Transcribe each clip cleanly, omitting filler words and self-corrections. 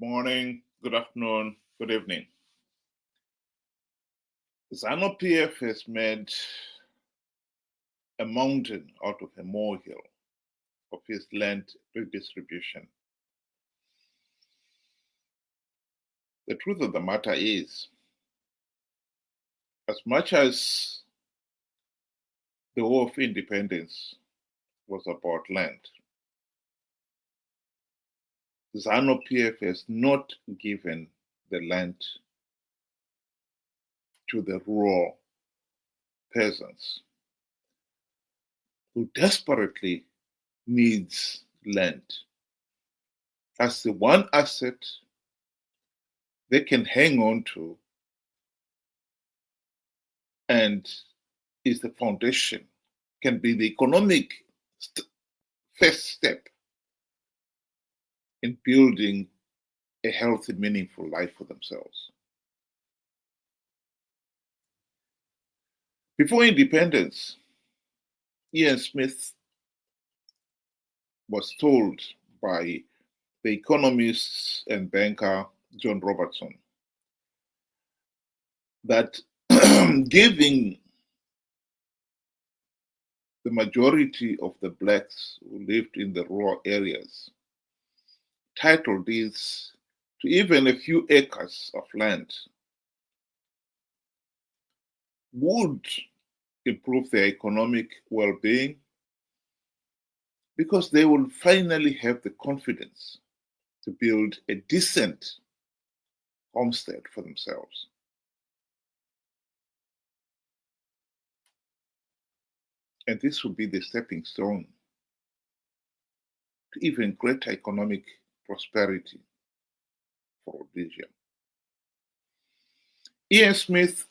morning, good afternoon, good evening. Zanu PF has made a mountain out of a molehill of his land redistribution. The truth of the matter is, as much as the War of Independence was about land, Zanu PF has not given the land to the rural peasants who desperately needs land as the one asset they can hang on to and is the foundation, can be the economic first step in building a healthy, meaningful life for themselves. Before independence, Ian Smith was told by the economist and banker John Robertson that giving the majority of the blacks who lived in the rural areas title deeds to even a few acres of land would improve their economic well-being because they will finally have the confidence to build a decent homestead for themselves. And this will be the stepping stone to even greater economic prosperity for Rhodesia. Ian Smith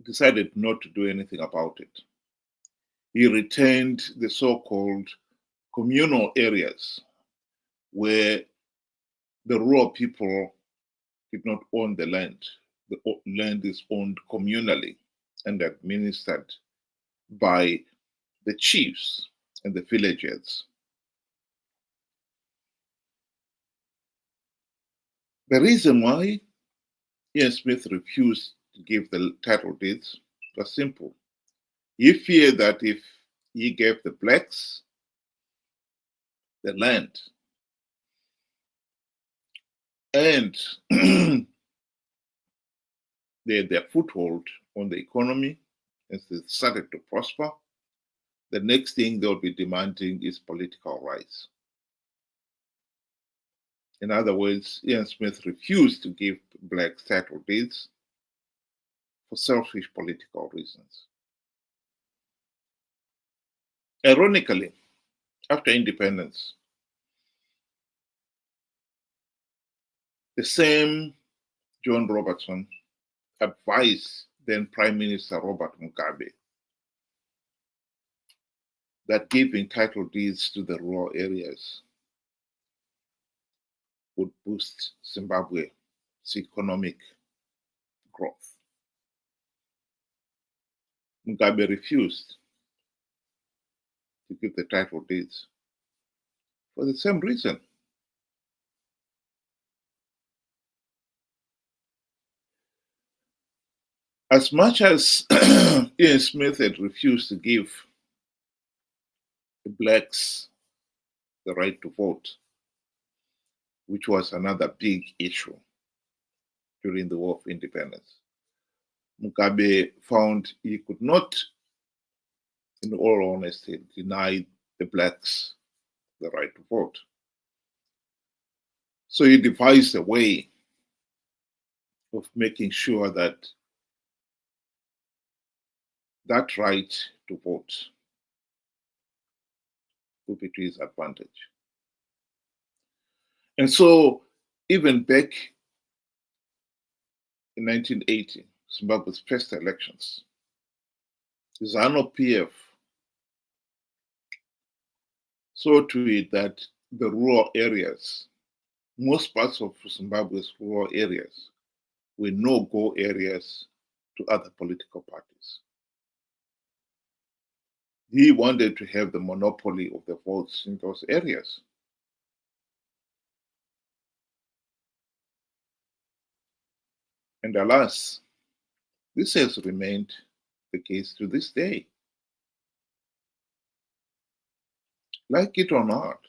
decided not to do anything about it. He retained the so-called communal areas where the rural people did not own the land. The land is owned communally and administered by the chiefs and the villagers. The reason why Ian Smith refused to give the title deeds was simple. He feared that if he gave the blacks the land and they had their foothold on the economy and they started to prosper, the next thing they'll be demanding is political rights. In other words, Ian Smith refused to give blacks title deeds for selfish political reasons. Ironically, after independence, the same John Robertson advised then Prime Minister Robert Mugabe that giving title deeds to the rural areas would boost Zimbabwe's economic growth. Mugabe refused to give the title deeds for the same reason. As much as Ian Smith had refused to give the blacks the right to vote, which was another big issue during the War of Independence, Mugabe found he could not, in all honesty, deny the blacks the right to vote. So he devised a way of making sure that that right to vote would be to his advantage. And so, even back in 1980, Zimbabwe's first elections, Zanu PF saw to it that the rural areas, most parts of Zimbabwe's rural areas, were no-go areas to other political parties. He wanted to have the monopoly of the votes in those areas. And alas, this has remained the case to this day. Like it or not,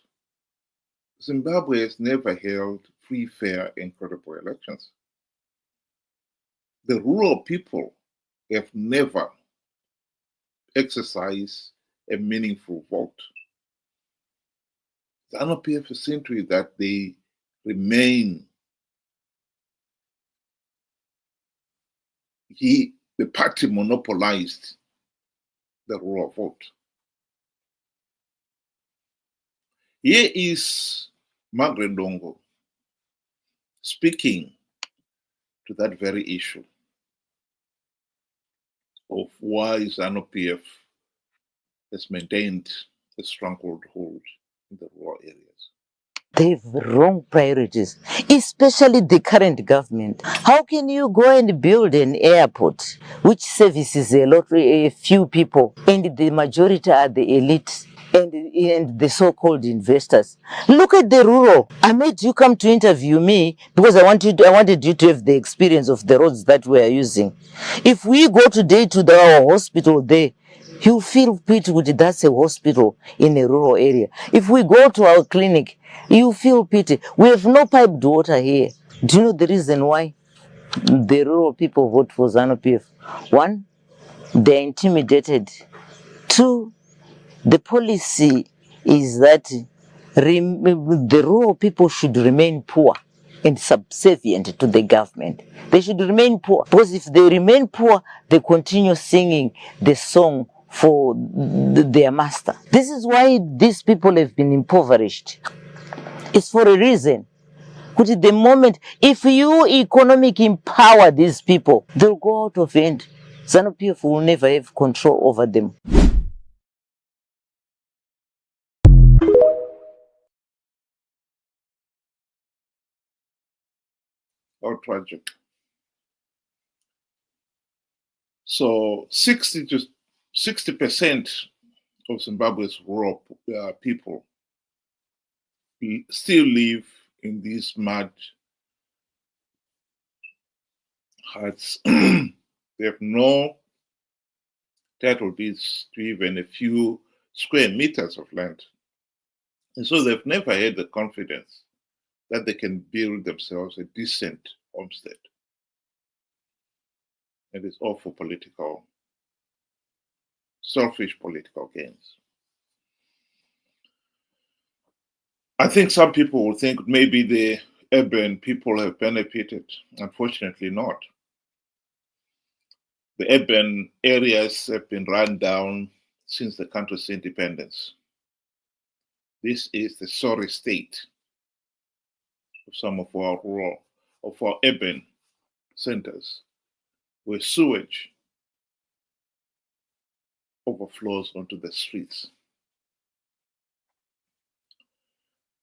Zimbabwe has never held free, fair, and credible elections. The rural people have never exercised a meaningful vote. Zanu PF has seen to it that they remain. The party monopolized the rural vote. Here is Margaret Dongo speaking to that very issue of why Zanu PF has maintained a stronghold in the rural areas. They have wrong priorities, especially the current government. How can you go and build an airport which services a few people, and the majority are the elite and the so-called investors? Look at the rural. I made you come to interview me because I wanted you to have the experience of the roads that we are using. If we go today to our hospital there, you feel pity with that's a hospital in a rural area. If we go to our clinic, you feel pity. We have no piped water here. Do you know the reason why the rural people vote for Zanu PF? One, they're intimidated. Two, the policy is that the rural people should remain poor and subservient to the government. They should remain poor, because if they remain poor, they continue singing the song for their master. This is why these people have been impoverished. It's for a reason. But at the moment, if you economic empower these people, they'll go out of hand. Zanu PF will never have control over them. How tragic. So 60% of Zimbabwe's rural people still live in these mud huts. They have no title deeds to even a few square meters of land. And so they've never had the confidence that they can build themselves a decent homestead. And it's all for selfish political gains. I think some people will think maybe the urban people have benefited. Unfortunately not. The urban areas have been run down since the country's independence. This is the sorry state of some of our urban centers, where sewage overflows onto the streets.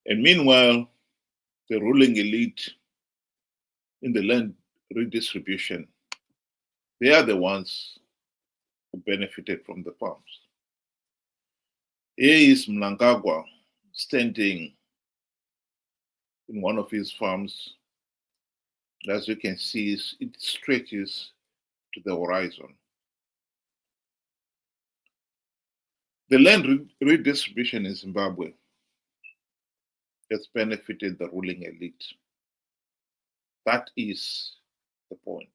And meanwhile, the ruling elite in the land redistribution, they are the ones who benefited from the farms. Here is Mnangagwa standing in one of his farms. As you can see, it stretches to the horizon. The land redistribution in Zimbabwe has benefited the ruling elite. That is the point.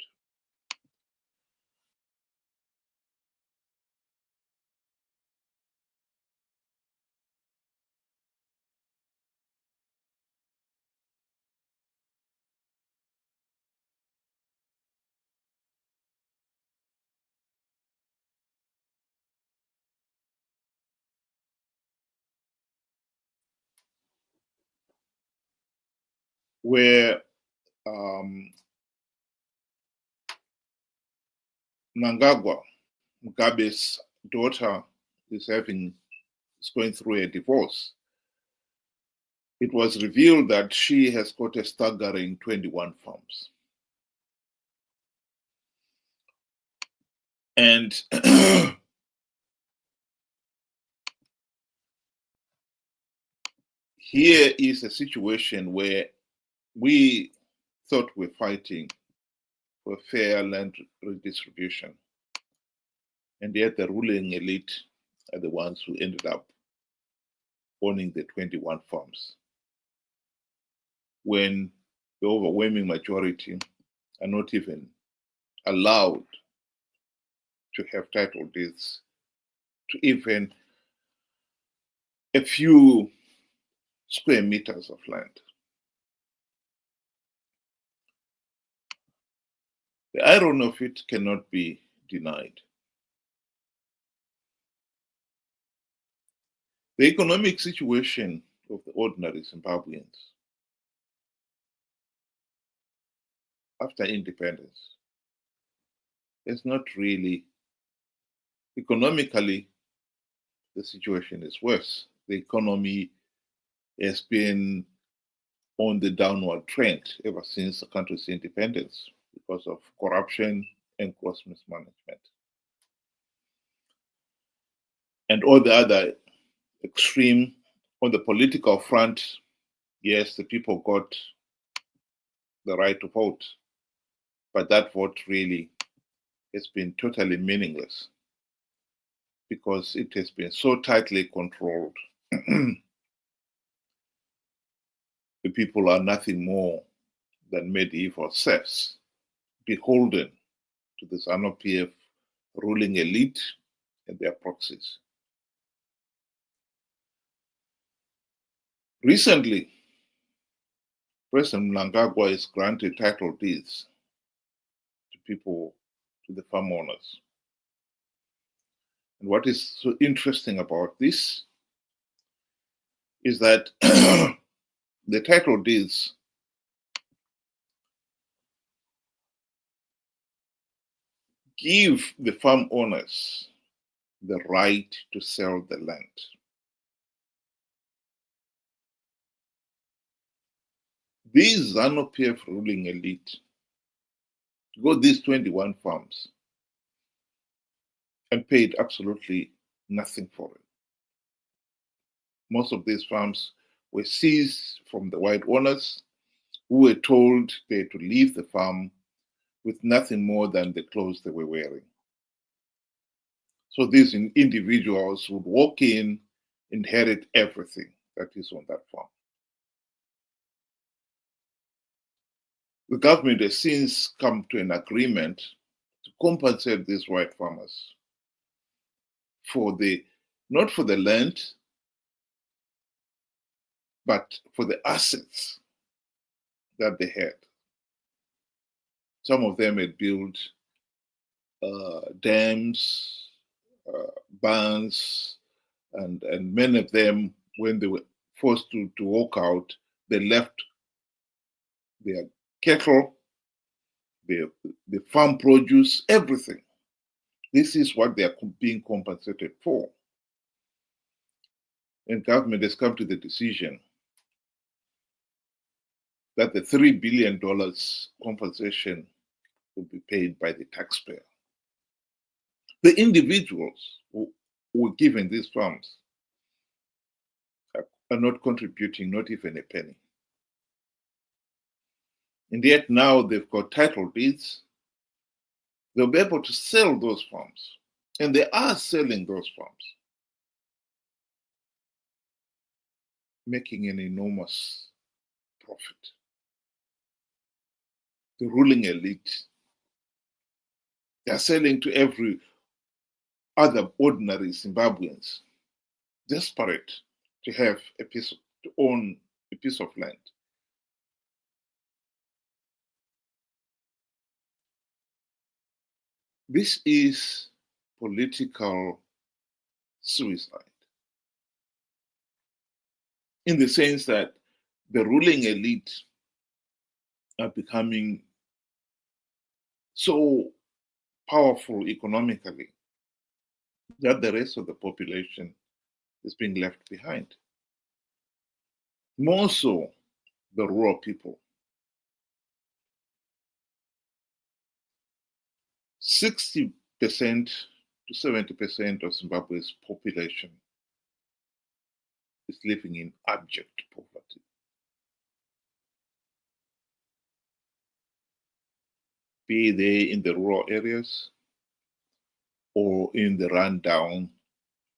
Where Mnangagwa, Mugabe's daughter, is going through a divorce, it was revealed that she has got a staggering 21 farms. And here is a situation where we thought we're fighting for fair land redistribution. And yet the ruling elite are the ones who ended up owning the 21 farms, when the overwhelming majority are not even allowed to have title deeds to even a few square meters of land. The irony of it cannot be denied. The economic situation of the ordinary Zimbabweans after independence is not really, economically, the situation is worse. The economy has been on the downward trend ever since the country's independence because of corruption and gross mismanagement. And all the other extreme, on the political front, yes, the people got the right to vote, but that vote really has been totally meaningless because it has been so tightly controlled. The people are nothing more than medieval serfs, beholden to the Zanu PF ruling elite and their proxies. Recently, President Mnangagwa has granted title deeds to people, to the farm owners. And what is so interesting about this is that the title deeds give the farm owners the right to sell the land. These Zanu PF ruling elite got these 21 farms and paid absolutely nothing for it. Most of these farms were seized from the white owners who were told they had to leave the farm with nothing more than the clothes they were wearing. So these individuals would walk in, inherit everything that is on that farm. The government has since come to an agreement to compensate these white farmers for not for the land, but for the assets that they had. Some of them had built dams, barns, and many of them, when they were forced to walk out, they left their cattle, the farm produce, everything. This is what they are being compensated for. And government has come to the decision that the $3 billion compensation will be paid by the taxpayer. The individuals who were given these farms are not contributing, not even a penny. And yet now they've got title deeds. They'll be able to sell those farms. And they are selling those farms, making an enormous profit. The ruling elite, they're selling to every other ordinary Zimbabweans, desperate to have to own a piece of land. This is political suicide, in the sense that the ruling elite are becoming so powerful economically that the rest of the population is being left behind. More so, the rural people. 60% to 70% of Zimbabwe's population is living in abject poverty. be they in the rural areas or in the rundown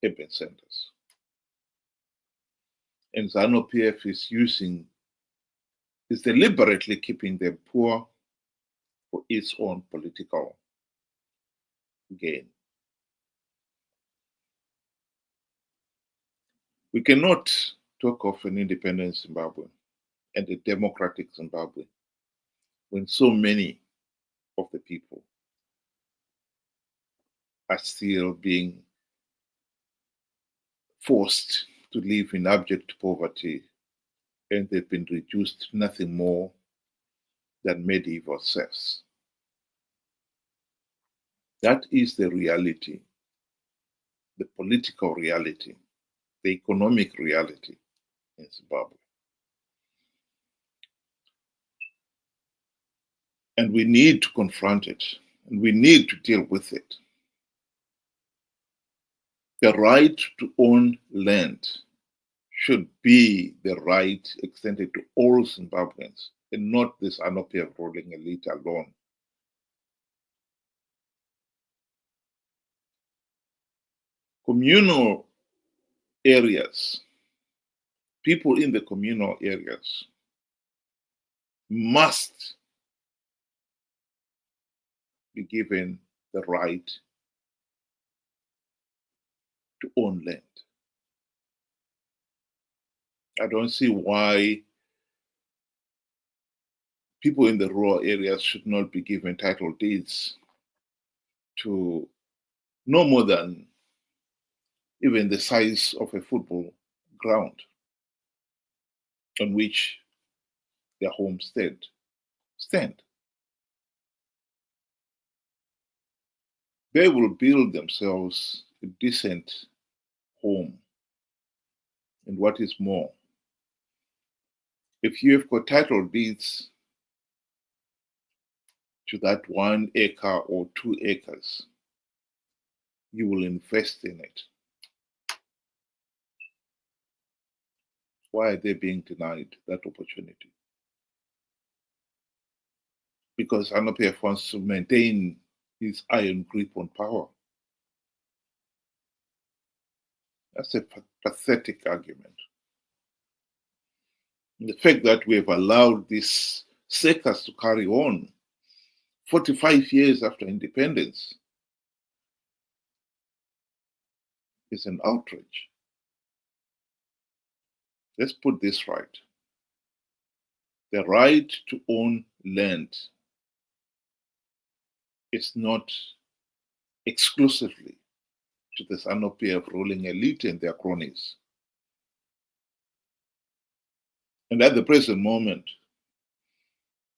urban centers. And Zanu PF is deliberately keeping them poor for its own political gain. We cannot talk of an independent Zimbabwe and a democratic Zimbabwe when so many of the people are still being forced to live in abject poverty, and they've been reduced to nothing more than medieval serfs. That is the reality, the political reality, the economic reality in Zimbabwe. And we need to confront it, and we need to deal with it. The right to own land should be the right extended to all Zimbabweans, and not this Zanu PF ruling elite alone. Communal areas, people in the communal areas must be given the right to own land. I don't see why people in the rural areas should not be given title deeds to no more than even the size of a football ground on which their homestead stand. They will build themselves a decent home. And what is more, if you have got title deeds to that 1 acre or 2 acres, you will invest in it. Why are they being denied that opportunity? Because Zanu PF wants to maintain his iron grip on power. That's a pathetic argument. And the fact that we have allowed this circus to carry on 45 years after independence is an outrage. Let's put this right. The right to own land is not exclusively to the Zanu PF ruling elite and their cronies. And at the present moment,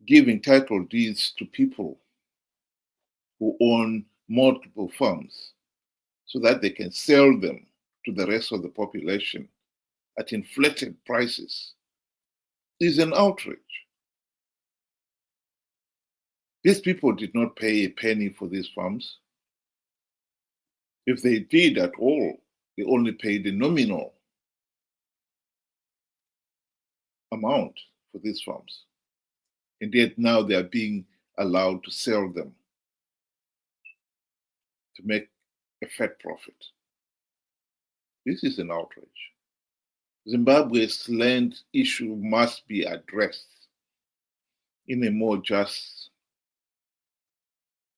giving title deeds to people who own multiple farms so that they can sell them to the rest of the population at inflated prices is an outrage. These people did not pay a penny for these farms. If they did at all, they only paid a nominal amount for these farms. And yet now they are being allowed to sell them to make a fat profit. This is an outrage. Zimbabwe's land issue must be addressed in a more just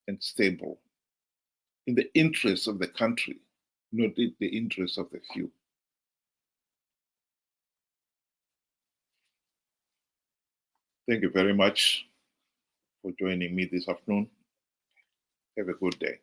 and stable, in the interest of the country, not in the interest of the few. Thank you very much for joining me this afternoon. Have a good day.